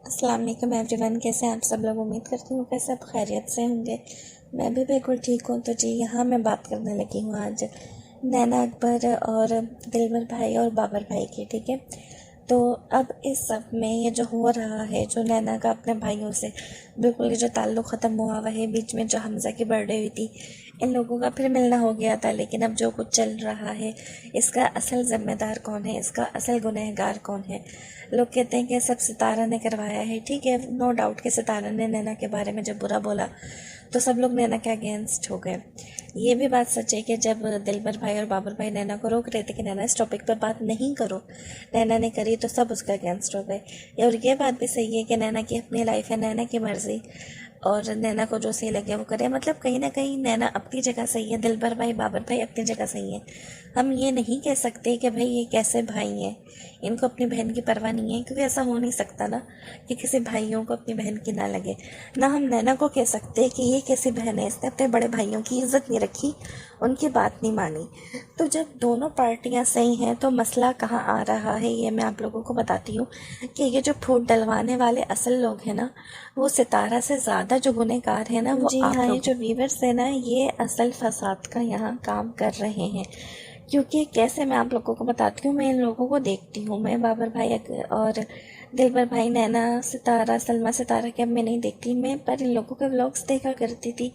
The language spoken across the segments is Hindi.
अस्सलाम वालेकुम एवरीवन। कैसे हैं आप सब लोग? उम्मीद करती हूँ कि सब खैरियत से होंगे। मैं भी बिल्कुल ठीक हूँ। तो जी, यहाँ मैं बात करने लगी हूँ आज नैना अकबर और दिलबर भाई और बाबर भाई की। ठीक है, तो अब इस सब में ये जो हो रहा है, जो नैना का अपने भाइयों से बिल्कुल ये जो ताल्लुक़ ख़त्म हुआ हुआ है, बीच में जो हमज़ा की बर्थडे हुई थी, इन लोगों का फिर मिलना हो गया था। लेकिन अब जो कुछ चल रहा है, इसका असल ज़िम्मेदार कौन है, इसका असल गुनहगार कौन है? लोग कहते हैं कि सब सितारा ने करवाया है। ठीक है, नो डाउट कि सितारा ने नैना के बारे में जब बुरा बोला तो सब लोग नैना के अगेंस्ट हो गए। ये भी बात सच है कि जब दिलबर भाई और बाबर भाई नैना को रोक रहे थे कि नैना इस टॉपिक पर बात नहीं करो, नैना ने करी तो सब उसके अगेंस्ट हो गए। और ये बात भी सही है कि नैना की अपनी लाइफ है, नैना की मर्जी, और नैना को जो सही लगे वो करे। मतलब कहीं ना कहीं नैना अपनी जगह सही है, दिलबर भाई बाबर भाई अपनी जगह सही है। हम ये नहीं कह सकते कि भाई ये कैसे भाई हैं, इनको अपनी बहन की परवाह नहीं है, क्योंकि ऐसा हो नहीं सकता ना कि किसी भाइयों को अपनी बहन की ना लगे। ना हम नैना को कह सकते कि ये कैसी बहन है, इसने अपने बड़े भाइयों की इज्जत नहीं रखी, उनकी बात नहीं मानी। तो जब दोनों पार्टियां सही हैं तो मसला कहाँ आ रहा है, ये मैं आप लोगों को बताती हूँ कि ये जो फूट डलवाने वाले असल लोग हैं ना, वो सितारा से ज़्यादा जो गुनहगार है ना, वो जी आप हाँ, ये जो वीवर्स है ना, ये असल फसाद का यहाँ काम कर रहे हैं। क्योंकि कैसे मैं आप लोगों को बताती हूँ, मैं इन लोगों को देखती हूँ। मैं बाबर भाई और दिलबर भाई, नैना, सितारा, सलमा सितारा के अब मैं नहीं देखती मैं, पर इन लोगों के व्लॉग्स देखा करती थी,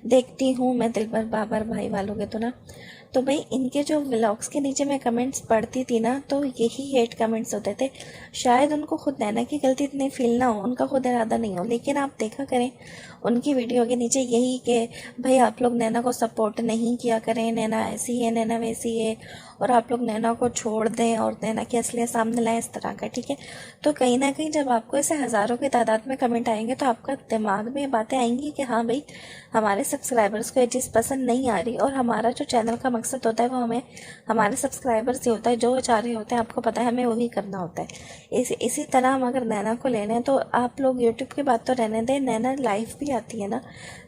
देखती हूँ मैं दिलबर बाबर भाई वालों के। तो भाई इनके जो व्लॉग्स के नीचे मैं कमेंट्स पढ़ती थी ना, तो यही हेट कमेंट्स होते थे। शायद उनको खुद नैना की गलती इतनी फील ना हो, उनका खुद इरादा नहीं हो, लेकिन आप देखा करें उनकी वीडियो के नीचे यही कि भाई आप लोग नैना को सपोर्ट नहीं किया करें, नैना ऐसी है, नैना वैसी है, और आप लोग नैना को छोड़ दें और नैना की असलियत सामने लाएं, इस तरह का। ठीक है, तो कहीं ना कहीं जब आपको ऐसे हज़ारों की तादाद में कमेंट आएंगे तो आपका दिमाग में ये बातें आएंगी कि हाँ भाई, हमारे सब्सक्राइबर्स को ये चीज़ पसंद नहीं आ रही, और हमारा जो चैनल का मकसद होता है वो हमें हमारे सब्सक्राइबर्स ही होता है, जो वो चाह रहे होते हैं, आपको पता है, हमें वही करना होता है। इसी तरह हम अगर नैना को लेने हैं तो आप लोग यूट्यूब की बात तो रहने दें, नैना लाइव भी आती है ना।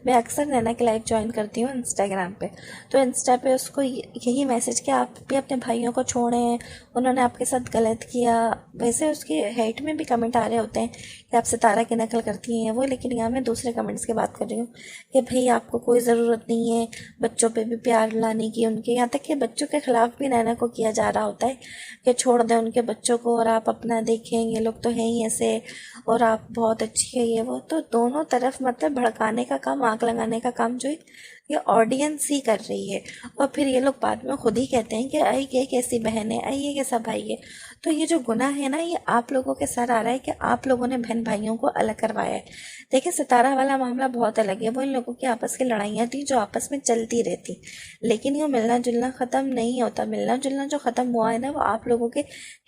मैं अक्सर नैना की लाइव ज्वाइन करती हूँ इंस्टाग्राम पे, तो इंस्टा पे उसको यही मैसेज कि आप भी अपने भाइयों को छोड़ें, उन्होंने आपके साथ गलत किया। वैसे उसके हेट में भी कमेंट आ रहे होते हैं कि आप सितारा की नकल करती हैं वो, लेकिन यहाँ मैं दूसरे कमेंट्स की बात कर रही हूँ कि भाई आपको कोई ज़रूरत नहीं है बच्चों पे भी प्यार लाने की, उनके यहाँ तक कि बच्चों के खिलाफ भी नैना को किया जा रहा होता है कि छोड़ दें उनके बच्चों को और आप अपना देखें, ये लोग तो हैं ही ऐसे और आप बहुत अच्छी है, ये वो। तो दोनों तरफ मतलब भड़काने का काम, आग लगाने का काम जो है ये ऑडियंस ही कर रही है। और फिर ये लोग बाद में खुद ही कहते हैं कि आई ये कैसी बहन है, आई ये कैसा भाई है। तो ये जो गुनाह है ना, ये आप लोगों के सर आ रहा है कि आप लोगों ने बहन भाइयों को अलग करवाया है। देखिए, सितारा वाला मामला बहुत अलग है, वो इन लोगों की आपस की लड़ाइयाँ थी जो आपस में चलती रहती, लेकिन ये मिलना जुलना ख़त्म नहीं होता। मिलना जुलना जो ख़त्म हुआ है ना, वो आप लोगों के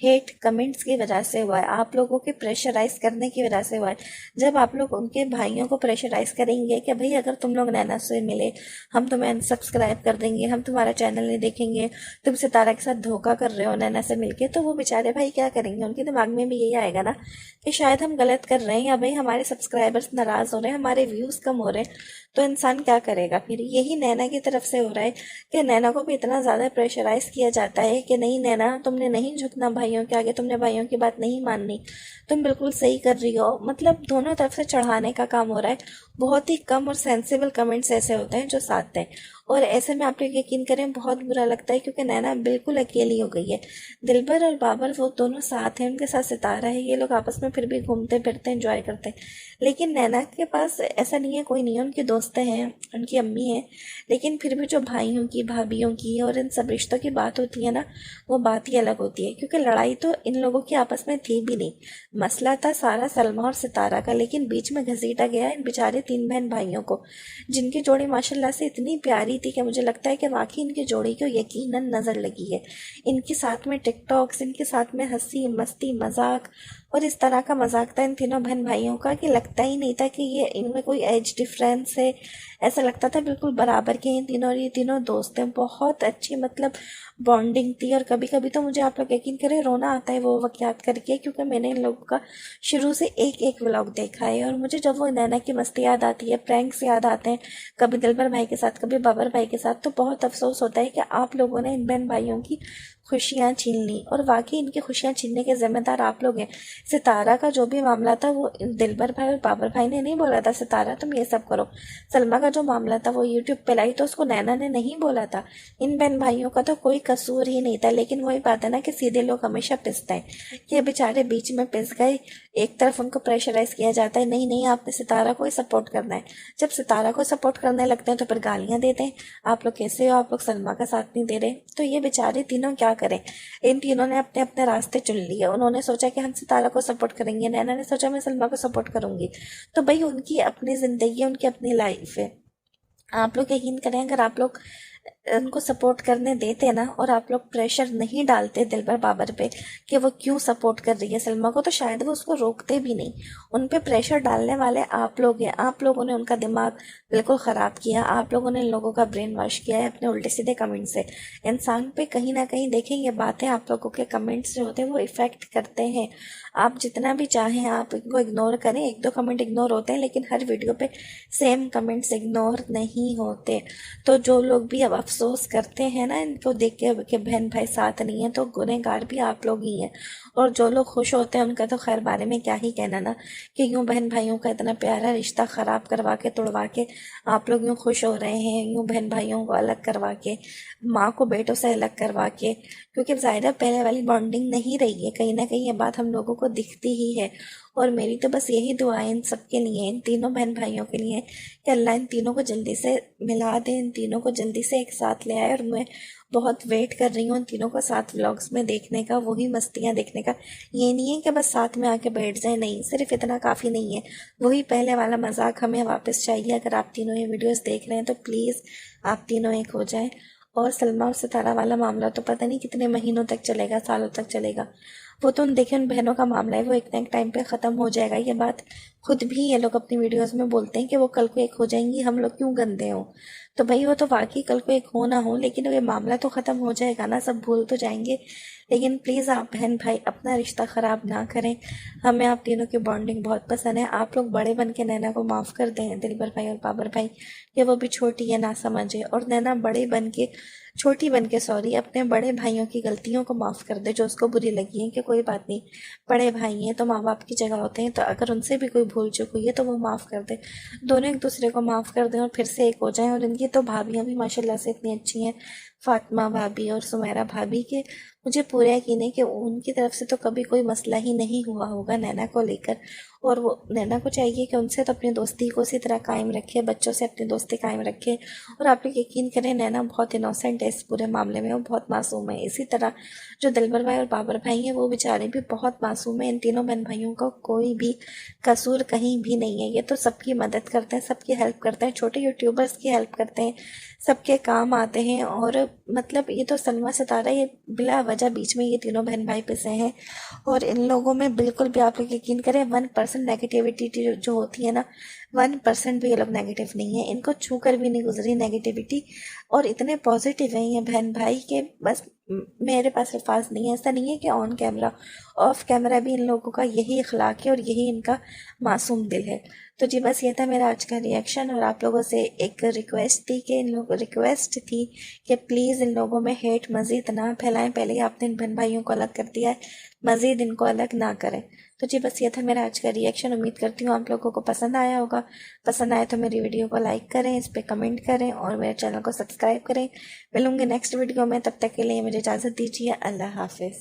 हेट कमेंट्स की वजह से हुआ है, आप लोगों के प्रेशराइज करने की वजह से हुआ है। जब आप लोग उनके भाइयों को प्रेशराइज करेंगे कि भाई अगर तुम लोग नैना से मिले, हम तुम्हें अनसब्सक्राइब कर देंगे, हम तुम्हारा चैनल नहीं देखेंगे, तुम सितारा के साथ धोखा कर रहे हो नैना से मिलके, तो वो बेचारे भाई क्या करेंगे? उनके दिमाग में भी यही आएगा ना कि शायद हम गलत कर रहे हैं, या भाई हमारे सब्सक्राइबर्स नाराज हो रहे हैं, हमारे व्यूज कम हो रहे हैं। तो इंसान क्या करेगा? फिर यही नैना की तरफ से हो रहा है कि नैना को भी इतना ज्यादा प्रेशराइज किया जाता है कि नहीं नैना, तुमने नहीं झुकना भाइयों के आगे, तुमने भाइयों की बात नहीं माननी, तुम बिल्कुल सही कर रही हो। मतलब दोनों तरफ से चढ़ाने का काम हो रहा है। बहुत ही कम और सेंसिबल कमेंट्स ऐसे होते हैं जो साथ हैं, और ऐसे में आप लोग यकीन करें बहुत बुरा लगता है, क्योंकि नैना बिल्कुल अकेली हो गई है। दिलबर और बाबर वो दोनों साथ हैं, उनके साथ सितारा है, ये लोग आपस में फिर भी घूमते फिरते एंजॉय करते हैं। लेकिन नैना के पास ऐसा नहीं है, कोई नहीं है, उनकी दोस्तें हैं, उनकी अम्मी है, लेकिन फिर भी जो भाइयों की, भाभीियों की और इन सब रिश्तों की बात होती है ना, वो बात ही अलग होती है। क्योंकि लड़ाई तो इन लोगों की आपस में थी भी नहीं, मसला था सारा सलमा और सितारा का, लेकिन बीच में घसीटा गया इन बेचारे तीन बहन भाइयों को, जिनकी जोड़ी माशाल्लाह से इतनी प्यारी थी कि मुझे लगता है कि वाकई इनकी जोड़ी को यकीनन नज़र लगी है। इनके साथ में टिकटॉक्स, इनके साथ में हंसी मस्ती मजाक, और इस तरह का मजाक था इन तीनों बहन भाइयों का कि लगता ही नहीं था कि ये इनमें कोई एज डिफरेंस है। ऐसा लगता था बिल्कुल बराबर के इन तीनों, और ये तीनों दोस्त हैं। बहुत अच्छी मतलब बॉन्डिंग थी, और कभी कभी तो मुझे आप लोग यकीन करें रोना आता है वो वाकयात करके, क्योंकि मैंने इन लोगों का शुरू से एक एक व्लॉग देखा है, और मुझे जब वो नैना की मस्ती याद आती है, प्रैंक्स याद आते हैं, कभी दिलबर भाई के साथ, कभी बाबर भाई के साथ, तो बहुत अफसोस होता है कि आप लोगों ने इन बहन भाइयों की खुशियाँ छीन ली। और वाकई इनकी खुशियाँ छीनने के जिम्मेदार आप लोग हैं। सितारा का जो भी मामला था वो दिलबर भाई और बाबर भाई ने नहीं बोला था सितारा तुम ये सब करो। सलमा का जो मामला था वो यूट्यूब पे लाई तो उसको नैना ने नहीं बोला था। इन बहन भाइयों का तो कोई कसूर ही नहीं था। लेकिन वही बात है ना कि सीधे लोग हमेशा पिसते हैं। ये बेचारे बीच में पिस गए। एक तरफ उनको प्रेशराइज किया जाता है, नहीं नहीं आपने सितारा को ही सपोर्ट करना है। जब सितारा को सपोर्ट करने लगते हैं तो फिर गालियां देते हैं, आप लोग कैसे हो, आप लोग सलमा का साथ नहीं दे रहे। तो ये बेचारे तीनों क्या करें। इन तीनों ने अपने अपने रास्ते चुन लिए। उन्होंने सोचा कि हम सितारा को सपोर्ट करेंगे, नैना ने सोचा मैं सलमा को सपोर्ट करूंगी। तो भाई उनकी अपनी जिंदगी है, उनकी अपनी लाइफ है। आप लोग यकीन करें अगर आप लोग उनको सपोर्ट करने देते ना और आप लोग प्रेशर नहीं डालते दिलबर बाबर पे कि वो क्यों सपोर्ट कर रही है सलमा को, तो शायद वो उसको रोकते भी नहीं। उन पे प्रेशर डालने वाले आप लोग हैं। आप लोगों ने उनका दिमाग बिल्कुल ख़राब किया। आप लोगों ने इन लोगों का ब्रेन वॉश किया है अपने उल्टे सीधे कमेंट से। इंसान पे कहीं ना कहीं देखें ये बातें आप लोगों के कमेंट्स जो होते हैं वो इफ़ेक्ट करते हैं। आप जितना भी चाहें आप इनको इग्नोर करें, एक दो कमेंट इग्नोर होते हैं लेकिन हर वीडियो पे सेम कमेंट्स इग्नोर नहीं होते। तो जो लोग भी अब अफसोस करते हैं ना इनको देख के कि बहन भाई साथ नहीं है, तो गुनहगार भी आप लोग ही हैं। और जो लोग खुश होते हैं उनका तो खैर बारे में क्या ही कहना ना, कि यूं बहन भाइयों का इतना प्यारा रिश्ता खराब करवा के तोड़वा के आप लोग यूं खुश हो रहे हैं, यूं बहन भाइयों को अलग करवा के, माँ को बेटों से अलग करवा के। क्योंकि ज़ाहिर पहले वाली बॉन्डिंग नहीं रही है, कहीं ना कहीं ये बात हम लोगों को दिखती ही है। और मेरी तो बस यही दुआ है इन सबके लिए, इन तीनों बहन भाइयों के लिए, कि अल्लाह इन तीनों को जल्दी से मिला दे, इन तीनों को जल्दी से एक साथ ले आए। और मैं बहुत वेट कर रही हूँ इन तीनों को साथ व्लॉग्स में देखने का, वही मस्तियाँ देखने का। ये नहीं है कि बस साथ में आके बैठ जाए, नहीं, सिर्फ इतना काफ़ी नहीं है। वही पहले वाला मजाक हमें वापस चाहिए। अगर आप तीनों ये वीडियोस देख रहे हैं तो प्लीज़ आप तीनों एक हो जाएं। और सलमा और सितारा वाला मामला तो पता नहीं कितने महीनों तक चलेगा, सालों तक चलेगा। वो तो देखें उन बहनों का मामला है, वो एक ना एक टाइम पे ख़त्म हो जाएगा। ये बात खुद भी ये लोग अपनी वीडियोस में बोलते हैं कि वो कल को एक हो जाएंगी, हम लोग क्यों गंदे हों। तो भाई वो तो वाकई कल को एक हो ना हो, लेकिन ये मामला तो ख़त्म हो जाएगा ना, सब भूल तो जाएंगे। लेकिन प्लीज़ आप बहन भाई अपना रिश्ता ख़राब ना करें। हमें आप तीनों की बॉन्डिंग बहुत पसंद है। आप लोग बड़े बन के नैना को माफ़ कर दें, दिलबर भाई और बाबर भाई, कि वो भी छोटी है ना समझे। और नैना बड़े बन के, छोटी बन के सॉरी, अपने बड़े भाइयों की गलतियों को माफ़ कर दे जो उसको बुरी लगी है, कि कोई बात नहीं, बड़े भाई हैं तो माँ बाप की जगह होते हैं, तो अगर उनसे भी कोई भूल चूक हुई है तो वो माफ़ कर दे। दोनों एक दूसरे को माफ़ कर दें और फिर से एक हो जाएं। और इनकी तो भाभियाँ भी माशाल्लाह से इतनी अच्छी हैं, फातिमा भाभी और सुमेरा भाभी, के मुझे पूरा यकीन है कि उनकी तरफ से तो कभी कोई मसला ही नहीं हुआ होगा नैना को लेकर। और वो नैना को चाहिए कि उनसे तो अपनी दोस्ती को उसी तरह कायम रखे, बच्चों से अपनी दोस्ती कायम रखे। और आप लोग यकीन करें नैना बहुत इनोसेंट है इस पूरे मामले में, वो बहुत मासूम है। इसी तरह जो दिलबर भाई और बाबर भाई हैं वो बेचारे भी बहुत मासूम हैं। इन तीनों बहन भाइयों का कोई भी कसूर कहीं भी नहीं है। ये तो सबकी मदद करते हैं, सबकी हेल्प करते हैं, छोटे यूट्यूबर्स की हेल्प करते हैं, सबके काम आते हैं। और मतलब ये तो सलमा सितारा, ये बिला वजह बीच में ये तीनों बहन भाई पिसे हैं। और इन लोगों में बिल्कुल भी आप लोग यकीन करें 1% नेगेटिविटी जो होती है ना, 1% भी ये लोग नेगेटिव नहीं है, इनको छू कर भी नहीं गुजरी नेगेटिविटी। और इतने पॉजिटिव हैं ये बहन भाई के बस मेरे पास अल्फाज नहीं है। ऐसा नहीं है कि ऑन कैमरा, ऑफ कैमरा भी इन लोगों का यही अखलाक है और यही इनका मासूम दिल है। तो जी बस ये था मेरा आज का रिएक्शन। और आप लोगों से एक रिक्वेस्ट थी कि प्लीज़ इन लोगों में हेट मज़ीद ना फैलाएं। पहले ही आपने इन बहन भाइयों को अलग कर दिया है, मज़ीद इनको अलग ना करें। तो जी बस ये था मेरा आज का रिएक्शन। उम्मीद करती हूँ आप लोगों को पसंद आया होगा। पसंद आया तो मेरी वीडियो को लाइक करें, इस पर कमेंट करें और मेरे चैनल को सब्सक्राइब करें। मिलूंगी नेक्स्ट वीडियो में, तब तक के लिए मुझे इजाज़त दीजिए। अल्लाह हाफिज़।